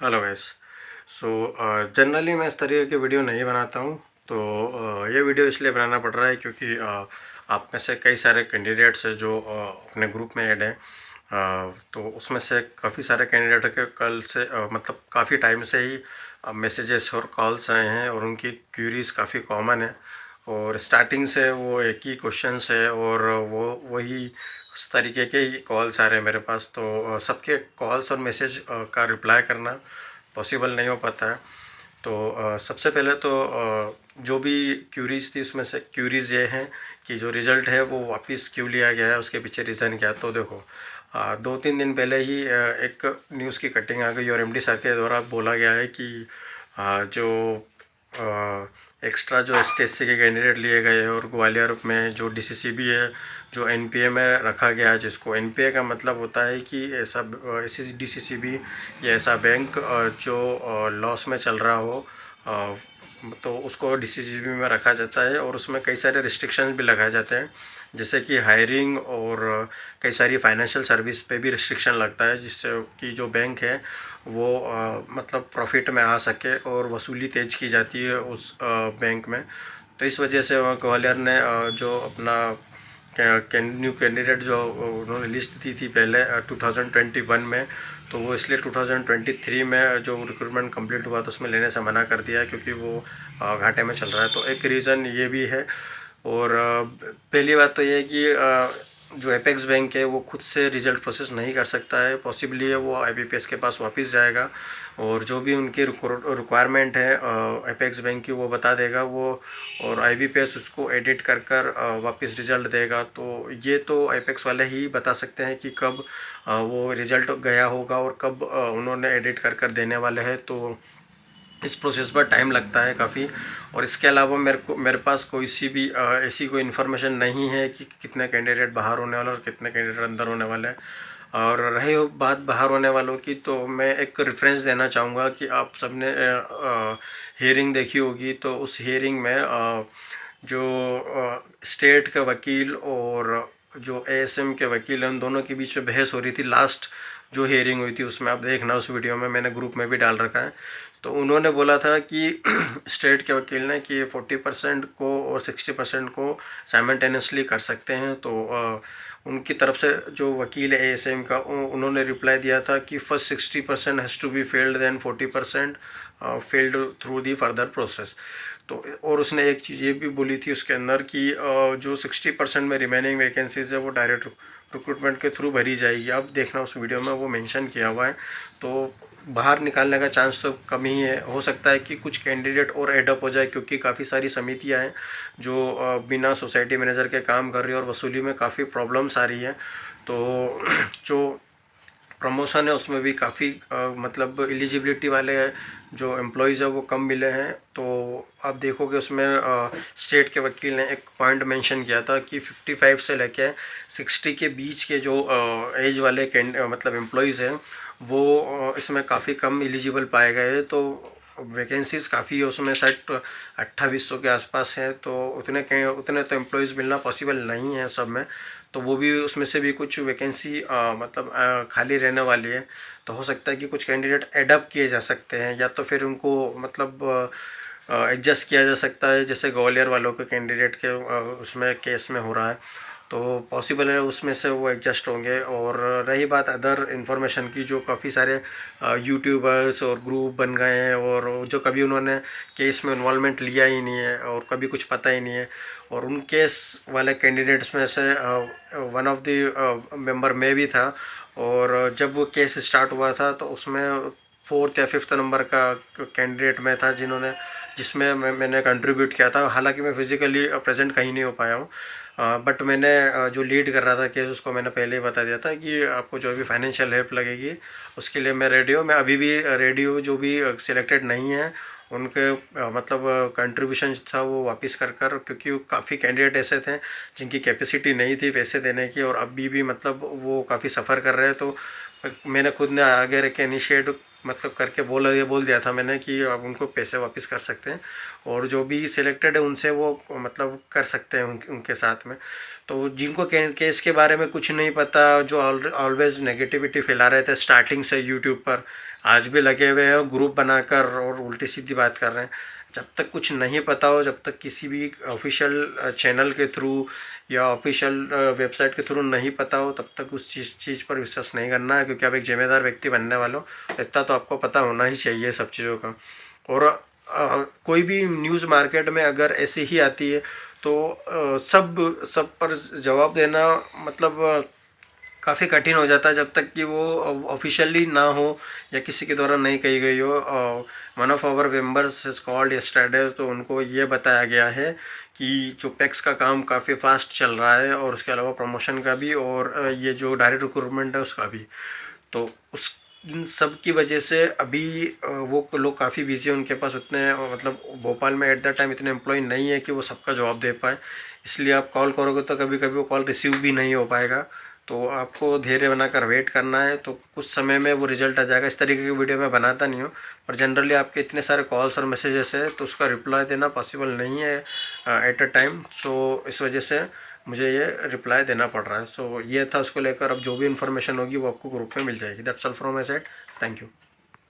Hello guys. So generally मैं इस तरीके की वीडियो नहीं बनाता हूँ। तो ये वीडियो इसलिए बनाना पड़ रहा है क्योंकि आप में से कई सारे कैंडिडेट्स हैं जो अपने ग्रुप में ऐड हैं। तो उसमें से काफ़ी सारे कैंडिडेट के कल से मतलब काफ़ी टाइम से ही मैसेजेस और कॉल्स आए हैं और उनकी क्यूरीज काफ़ी कॉमन है और स्टार्टिंग से वो एक ही क्वेश्चंस है और वो वही उस तरीके के ही कॉल्स आ रहे हैं मेरे पास। तो सबके कॉल्स और मैसेज का रिप्लाई करना पॉसिबल नहीं हो पाता है। तो सबसे पहले तो जो भी क्यूरीज थी उसमें से क्यूरीज ये हैं कि जो रिज़ल्ट है वो वापस क्यों लिया गया है, उसके पीछे रीज़न क्या है। तो देखो 2-3 दिन पहले ही एक न्यूज़ की कटिंग आ गई और एमडी सर के द्वारा बोला गया है कि जो एक्स्ट्रा जो एसटीएससी के कैंडिडेट लिए गए हैं और ग्वालियर में जो डीसीसीबी है जो एनपीए में रखा गया है, जिसको एनपीए का मतलब होता है कि ऐसा ऐसी डीसीसीबी या ऐसा बैंक जो लॉस में चल रहा हो, तो उसको डीसीसीबी में रखा जाता है और उसमें कई सारे रिस्ट्रिक्शंस भी लगाए जाते हैं, जैसे कि हायरिंग और कई सारी फाइनेंशियल सर्विस पे भी रिस्ट्रिक्शन लगता है, जिससे कि जो बैंक है वो मतलब प्रॉफिट में आ सके और वसूली तेज की जाती है उस बैंक में। तो इस वजह से ग्वालियर ने जो अपना न्यू कैंडिडेट जो उन्होंने लिस्ट दी थी पहले 2021 में, तो वो इसलिए 2023 में जो रिक्रूटमेंट कंप्लीट हुआ तो उसमें लेने से मना कर दिया क्योंकि वो घाटे में चल रहा है। तो एक रीज़न ये भी है। और पहली बात तो ये है कि जो एपेक्स बैंक है वो खुद से रिजल्ट प्रोसेस नहीं कर सकता है, पॉसिबली है वो आईबीपीएस के पास वापस जाएगा और जो भी उनकी रिक्वायरमेंट है एपेक्स बैंक की वो बता देगा वो, और आईबीपीएस उसको एडिट कर कर वापस रिजल्ट देगा। तो ये तो एपेक्स वाले ही बता सकते हैं कि कब वो रिजल्ट गया होगा और कब उन्होंने एडिट कर कर देने वाले हैं। तो इस प्रोसेस पर टाइम लगता है काफ़ी। और इसके अलावा मेरे पास कोई सी भी ऐसी कोई इन्फॉर्मेशन नहीं है कि कितने कैंडिडेट बाहर होने वाले और कितने कैंडिडेट अंदर होने वाले हैं। और रही बात बाहर होने वालों की, तो मैं एक रेफरेंस देना चाहूँगा कि आप सबने हियरिंग देखी होगी। तो उस हियरिंग में जो स्टेट का वकील और जो एएसएम के वकील हैं उन दोनों के बीच में बहस हो रही थी। लास्ट जो हियरिंग हुई थी उसमें आप देखना, उस वीडियो में मैंने ग्रुप में भी डाल रखा है। तो उन्होंने बोला था कि स्टेट के वकील ने कि 40% को और 60% को साइमल्टेनियसली कर सकते हैं। तो उनकी तरफ से जो वकील है एएसएम का, उन्होंने रिप्लाई दिया था कि first 60% has to be failed, then 40% failed through the further process. तो और उसने एक चीज़ ये भी बोली थी उसके अंदर कि जो 60% में रिमेनिंग वैकेंसीज है वो डायरेक्ट रिक्रूटमेंट के थ्रू भरी जाएगी। अब देखना उस वीडियो में वो मेंशन किया हुआ है। तो बाहर निकालने का चांस तो कम ही है, हो सकता है कि कुछ कैंडिडेट और एडअप हो जाए क्योंकि काफ़ी सारी समितियां हैं जो बिना सोसाइटी मैनेजर के काम कर रही है और वसूली में काफ़ी प्रॉब्लम्स आ रही है। तो जो प्रमोशन है उसमें भी काफ़ी मतलब एलिजिबिलिटी वाले जो एम्प्लॉयज़ है वो कम मिले हैं। तो आप देखोगे उसमें स्टेट के वकील ने एक पॉइंट मेंशन किया था कि 55 से लेके 60 के बीच के जो एज वाले मतलब एम्प्लॉयज़ हैं वो इसमें काफ़ी कम एलिजिबल पाए गए हैं। तो वैकेंसीज़ काफ़ी है उसमें, शायद 2800 के आसपास है। तो उतने तो एम्प्लॉयज़ मिलना पॉसिबल नहीं है सब में। तो वो भी उसमें से भी कुछ वैकेंसी मतलब खाली रहने वाली है। तो हो सकता है कि कुछ कैंडिडेट एडअप किए जा सकते हैं या तो फिर उनको मतलब एडजस्ट किया जा सकता है, जैसे ग्वालियर वालों के कैंडिडेट के उसमें केस में हो रहा है। तो पॉसिबल है उसमें से वो एडजस्ट होंगे। और रही बात अदर इन्फॉर्मेशन की, जो काफ़ी सारे यूट्यूबर्स और ग्रुप बन गए हैं और जो कभी उन्होंने केस में इन्वॉल्वमेंट लिया ही नहीं है और कभी कुछ पता ही नहीं है, और उन केस वाले कैंडिडेट्स में से वन ऑफ द मेंबर मैं भी था। और जब वो केस स्टार्ट हुआ था तो उसमें 4th या 5th नंबर का कैंडिडेट में था जिसमें मैंने कंट्रीब्यूट किया था। हालांकि मैं फिज़िकली प्रेजेंट कहीं नहीं हो पाया हूँ, बट मैंने जो लीड कर रहा था केस उसको मैंने पहले ही बता दिया था कि आपको जो भी फाइनेंशियल हेल्प लगेगी उसके लिए मैं रेडी हूँ। मैं अभी भी रेडी हूँ, जो भी सिलेक्टेड नहीं है उनके मतलब कंट्रीब्यूशन था वो वापस कर क्योंकि काफ़ी कैंडिडेट ऐसे थे जिनकी कैपेसिटी नहीं थी पैसे देने की और अभी भी मतलब वो काफ़ी सफ़र कर रहे हैं। तो मैंने खुद ने आगे रख के इनिशिएट मतलब करके बोल दिया था मैंने कि आप उनको पैसे वापस कर सकते हैं, और जो भी सिलेक्टेड है उनसे वो मतलब कर सकते हैं उनके साथ में। तो जिनको केस के बारे में कुछ नहीं पता, जो ऑलवेज नेगेटिविटी फैला रहे थे स्टार्टिंग से यूट्यूब पर, आज भी लगे हुए हैं ग्रुप बनाकर और उल्टी सीधी बात कर रहे हैं। जब तक कुछ नहीं पता हो, जब तक किसी भी ऑफिशियल चैनल के थ्रू या ऑफिशियल वेबसाइट के थ्रू नहीं पता हो, तब तक उस चीज़ पर विश्वास नहीं करना है, क्योंकि आप एक जिम्मेदार व्यक्ति बनने वाले हो, इतना तो आपको पता होना ही चाहिए सब चीज़ों का। और कोई भी न्यूज़ मार्केट में अगर ऐसी ही आती है तो सब पर जवाब देना मतलब काफ़ी कठिन हो जाता है, जब तक कि वो ऑफिशियली ना हो या किसी के द्वारा नहीं कही गई हो। One of our members is called yesterday, तो उनको ये बताया गया है कि जो पैक्स का काम काफ़ी फास्ट चल रहा है, और उसके अलावा प्रमोशन का भी, और ये जो डायरेक्ट रिक्रूटमेंट है उसका भी। तो उस इन सब की वजह से अभी वो लोग काफ़ी बिजी हैं, उनके पास उतने मतलब भोपाल में एट द टाइम इतने एम्प्लॉय नहीं है कि वो सबका जवाब दे पाए। इसलिए आप कॉल करोगे तो कभी कभी वो कॉल रिसीव भी नहीं हो पाएगा। तो आपको धैर्य बनाकर वेट करना है, तो कुछ समय में वो रिजल्ट आ जाएगा। इस तरीके की वीडियो मैं बनाता नहीं हूँ, पर जनरली आपके इतने सारे कॉल्स और मैसेजेस है तो उसका रिप्लाई देना पॉसिबल नहीं है एट अ टाइम। सो इस वजह से मुझे ये रिप्लाई देना पड़ रहा है। सो ये था उसको लेकर। अब जो भी इन्फॉर्मेशन होगी वो आपको ग्रुप में मिल जाएगी। That's all from my side. Thank you.